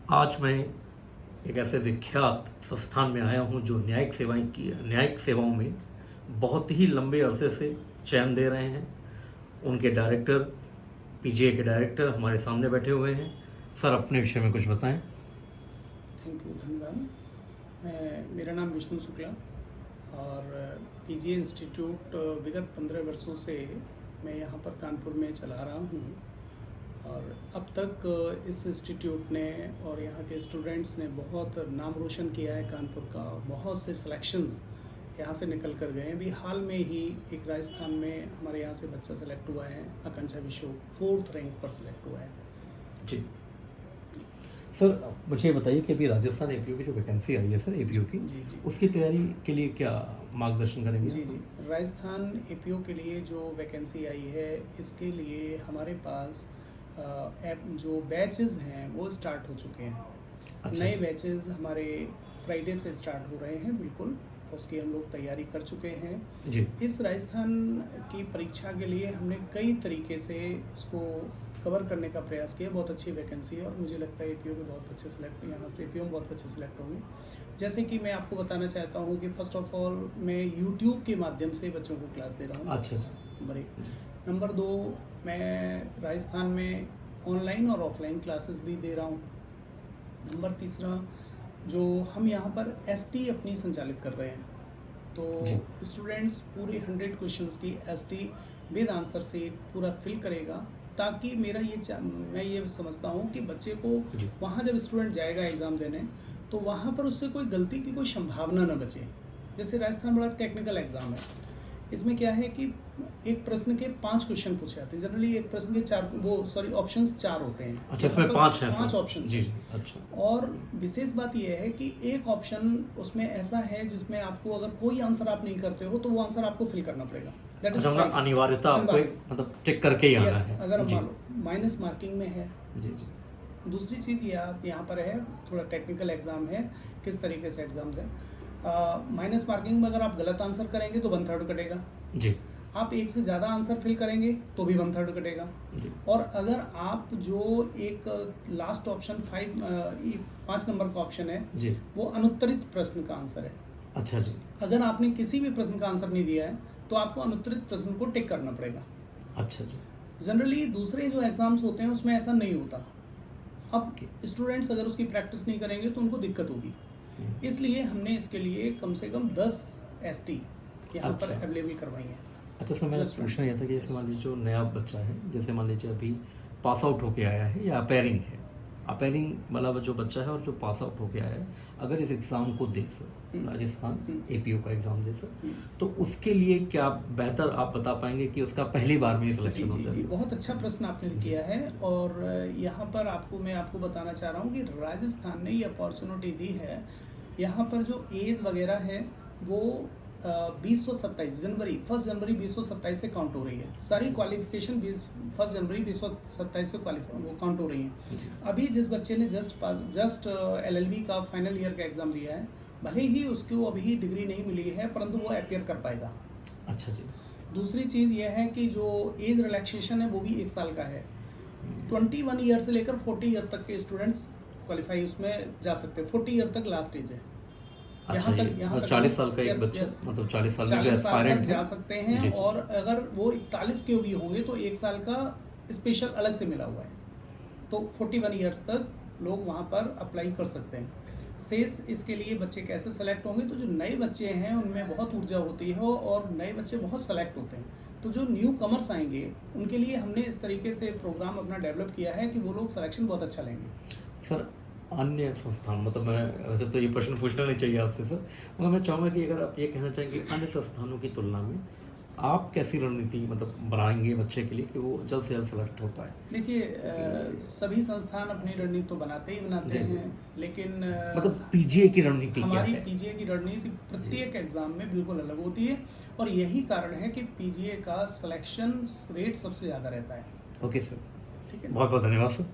आज मैं एक ऐसे विख्यात संस्थान में आया हूं जो न्यायिक सेवाओं में बहुत ही लंबे अरसे से चयन दे रहे हैं। उनके डायरेक्टर, पीजीए के डायरेक्टर हमारे सामने बैठे हुए हैं। सर, अपने विषय में कुछ बताएं। थैंक यू, धन्यवाद। मेरा नाम विष्णु शुक्ला और पीजीए इंस्टीट्यूट विगत 15 वर्षों से मैं यहाँ पर कानपुर में चला रहा हूँ और अब तक इस इंस्टीट्यूट ने और यहाँ के स्टूडेंट्स ने बहुत नाम रोशन किया है कानपुर का। बहुत से सिलेक्शंस यहाँ से निकल कर गए हैं। अभी हाल में ही एक राजस्थान में हमारे यहाँ से बच्चा सेलेक्ट हुआ है, आकांक्षा विश्व 4th रैंक पर सेलेक्ट हुआ है। जी सर, मुझे बताइए कि अभी राजस्थान एपीओ की जो वैकेंसी आई है सर एपीओ की, जी उसकी तैयारी के लिए क्या मार्गदर्शन करेंगे? जी, राजस्थान एपीओ के लिए जो वैकेंसी आई है इसके लिए हमारे पास जो बैचेस हैं वो स्टार्ट हो चुके हैं। अच्छा, नए बैचेस हमारे फ्राइडे से स्टार्ट हो रहे हैं, बिल्कुल उसकी हम लोग तैयारी कर चुके हैं जी। इस राजस्थान की परीक्षा के लिए हमने कई तरीके से इसको कवर करने का प्रयास किया। बहुत अच्छी वैकेंसी है और मुझे लगता है एपीओ के बहुत अच्छे सेलेक्ट यहाँ पे एपीओ में बहुत अच्छे सेलेक्ट होंगे। जैसे कि मैं आपको बताना चाहता हूँ कि फर्स्ट ऑफ ऑल मैं यूट्यूब के माध्यम से बच्चों को क्लास दे रहा हूँ। अच्छा, नंबर 1। नंबर 2, मैं राजस्थान में ऑनलाइन और ऑफलाइन क्लासेस भी दे रहा हूँ। नंबर 3, जो हम यहाँ पर एसटी अपनी संचालित कर रहे हैं, तो स्टूडेंट्स पूरे 100 क्वेश्चंस की एसटी विद आंसर से पूरा फिल करेगा, ताकि मैं ये समझता हूँ कि बच्चे को वहाँ जब स्टूडेंट जाएगा एग्ज़ाम देने तो वहाँ पर उससे कोई गलती की कोई संभावना न बचे। जैसे राजस्थान बड़ा टेक्निकल एग्ज़ाम है, इसमें क्या है कि एक प्रश्न के 5 क्वेश्चन पूछे जाते हैं। जनरली एक प्रश्न के ऑप्शंस 4 होते हैं। अच्छा, इसमें 5 हैं? 5 ऑप्शन जी। अच्छा। और विशेष बात यह है कि एक ऑप्शन उसमें ऐसा है जिसमें आपको अगर कोई आंसर आप नहीं करते हो तो वो आंसर आपको फिल करना पड़ेगा। दैट इज अनिवार्यता, आपको मतलब टिक करके ही आना है। अगर मान लो माइनस मार्किंग में है। जी जी। दूसरी चीज़ यहाँ पर है, थोड़ा टेक्निकल एग्जाम है, किस तरीके से एग्जाम दें। माइनस मार्किंग में अगर आप गलत आंसर करेंगे तो 1/3 कटेगा जी। आप एक से ज़्यादा आंसर फिल करेंगे तो भी 1/3 कटेगा जी। और अगर आप जो एक लास्ट ऑप्शन 5 नंबर का ऑप्शन है जी, वो अनुत्तरित प्रश्न का आंसर है। अच्छा जी। अगर आपने किसी भी प्रश्न का आंसर नहीं दिया है तो आपको अनुत्तरित प्रश्न को टिक करना पड़ेगा। अच्छा जी। जनरली दूसरे जो एग्जाम्स होते हैं उसमें ऐसा नहीं होता। अब स्टूडेंट्स अगर उसकी प्रैक्टिस नहीं करेंगे तो उनको दिक्कत होगी। इसलिए हमने इसके लिए कम से कम 10 एसटी यहाँ पर अवेलेबल करवाई हैं। अच्छा सर, मेरा प्रश्न यह था कि जैसे मान लीजिए जो नया बच्चा है, जैसे मान लीजिए अभी पास आउट होके आया है या अपेयरिंग वाला जो बच्चा है और जो पास आउट होके आया है, अगर इस एग्ज़ाम को दे सर, राजस्थान एपीओ का एग्ज़ाम दे सर, तो उसके लिए क्या बेहतर आप बता पाएंगे कि उसका पहली बार में सिलेक्शन होता है? बहुत अच्छा प्रश्न आपने किया है और यहाँ पर मैं आपको बताना चाह रहा हूँ कि राजस्थान ने ये अपॉर्चुनिटी दी है। यहाँ पर जो एज वगैरह है वो 1 जनवरी 2027 से काउंट हो रही है। सारी क्वालिफिकेशन 1 जनवरी 2027 से काउंट हो रही हैं। अभी जिस बच्चे ने जस्ट LLB का फाइनल ईयर का एग्ज़ाम दिया है, भले ही उसको अभी डिग्री नहीं मिली है परंतु वो अपीयर कर पाएगा। अच्छा जी। दूसरी चीज़ यह है कि जो एज रिलैक्सेशन है वो भी 1 साल का है। 21 ईयर से लेकर 40 ईयर तक के स्टूडेंट्स क्वालिफाई उसमें जा सकते हैं। 40 ईयर तक लास्ट एज है। अच्छा, यहाँ तक 40 साल का एक बच्चा, मतलब 40 साल में एस्पायरेंट जा सकते हैं जी। और अगर वो 41 के भी होंगे तो 1 साल का स्पेशल अलग से मिला हुआ है, तो 41 ईयर्स तक लोग वहाँ पर अप्लाई कर सकते हैं। शेष इसके लिए बच्चे कैसे सेलेक्ट होंगे, तो जो नए बच्चे हैं उनमें बहुत ऊर्जा होती है और नए बच्चे बहुत सेलेक्ट होते हैं। तो जो न्यू कमर्स आएंगे उनके लिए हमने इस तरीके से प्रोग्राम अपना डेवलप किया है कि वो लोग सिलेक्शन बहुत अच्छा लेंगे। सर, अन्य संस्थान, मतलब मैं वैसे तो ये प्रश्न पूछना नहीं चाहिए आपसे सर, मगर मैं चाहूँगा कि अगर आप ये कहना चाहेंगे अन्य संस्थानों की तुलना में आप कैसी रणनीति मतलब बनाएंगे बच्चे के लिए कि वो जल्द से जल्द सेलेक्ट हो पाए? देखिए, सभी संस्थान अपनी रणनीति तो बनाते हैं, लेकिन मतलब पीजीए की रणनीति हमारी पीजीए की रणनीति प्रत्येक एग्जाम में बिल्कुल अलग होती है और यही कारण है कि पीजीए का सिलेक्शन रेट सबसे ज़्यादा रहता है। ओके सर, ठीक है, बहुत बहुत धन्यवाद सर।